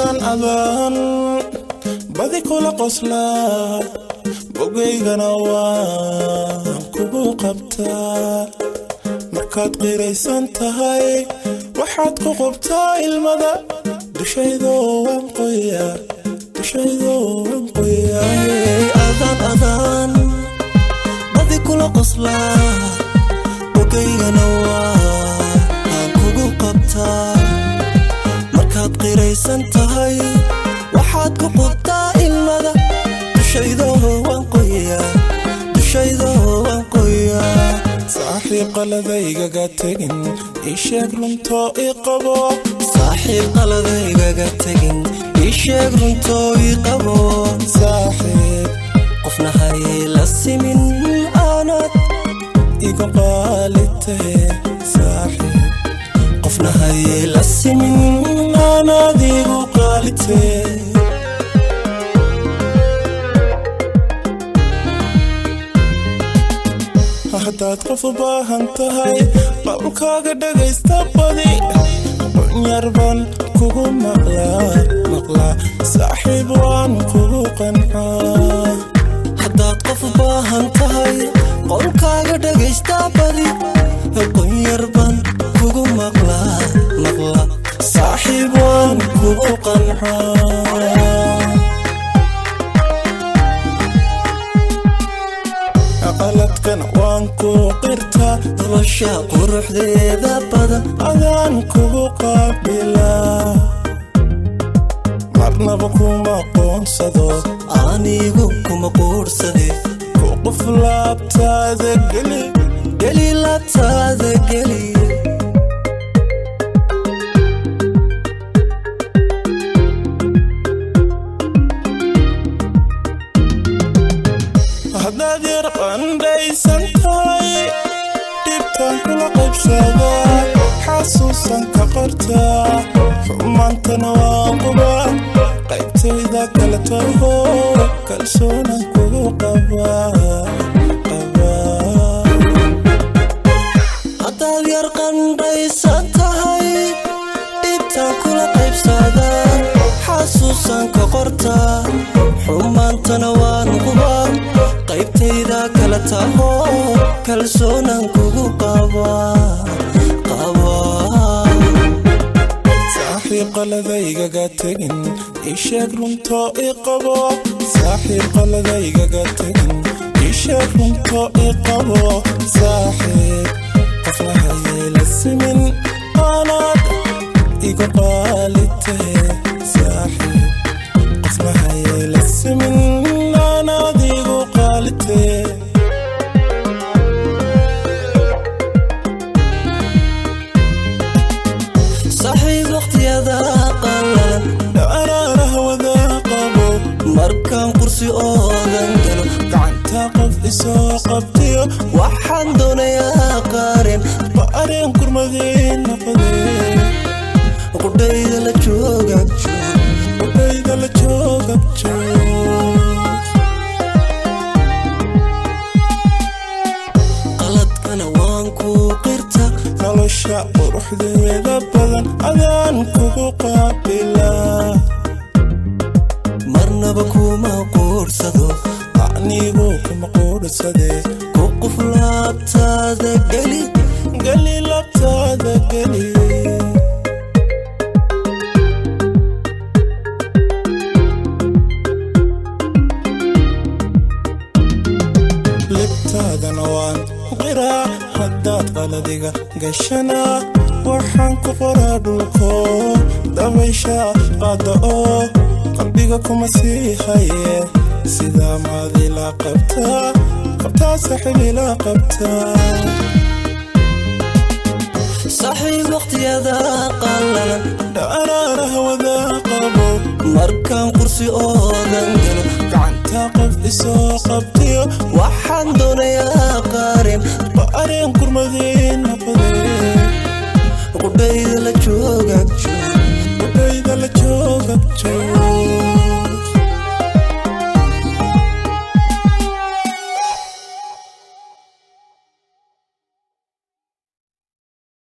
أذان بدي كل قصلا بقي جنوان كبو قبتا مركات غيري سنتهاي وحد قبتا المدى دشيدو وانقيا دشيدو وانقيا أذان بدي كل قصلا بقي جنوان كبو قبتا مركات غيري سنتهاي وحد قبتا المدى دشيدو وانقيا دشيدو وانقيا صاحب قلبي قاتقن إيشاك رنتو إيقابو صاحب قلبي قاتقن إيشاك رنتو إيقابو صاحب قفنا هاي لسمين آنات إيقو قالته صاحب قفنا هاي لسمين آنات إيقو قالته هداد قفبا هنتهاي قبلكاga dhagaysta badi yarban kugu maqla saaxiib waan kugu qancaa hadaad qofba hantahay qolkaaga dhagaysta badi yarban kugu maqla saaxiib waan kugu qancaa qaladkan waan ku qirtaa nolosha quruxdeeda badan adaan kugu qaabilaa marnaba kuma qoonsado anigu kuma quursade ku qof laabtaada geli laabtaada geli نادر قندي سنتاي دبتان كل قبسادا حاسوسا كقرتا حمانتنا واقبا قيبتي ذا كالتوهو كالسونا كلو قبا نادر قندي سنتاي دبتان كل قبسادا حاسوسا كقرتا حمانتنا واقبا qaybtayda kala taho kalsoonaan kugu qaba saaxiib qaladayga tagin isheeg runto iqabo saaxiib qaladayga tagin isheeg runto iqabo saaxiib qofna hayla simin anaad igu qaalite saaxiib qofna hayla simin anaad igu صاحب وقت يا ذا قلل أنا رهوة ذا قبو مركان قرسي أوذن قلو قعن تاقف إساقبتيو وحن دون يا قارن بقارن كرمذين نفذين وقدايد لجوغك وقدايد لجوغك nolosha quruxdeeda badan adaan kugu qaabilaa marnaba kuma quursado anigu kuma quursade ku qof laabtaada geli laabtaada geli libtaadana waan qiraa hadaad qaladiga gashana waxaan ku qoraa dhulko dabaysha qaada oo qalbiga kuma sii haye sidaa maadila qabtaa saaxiib ila qabtaa صاحب وقت يا ذا قلل أنا رهوة ذا قبو مركان قرسي أوذن قلو قعن تاقف إساقبتيو وحن دون يا قارن بقارن كرمذي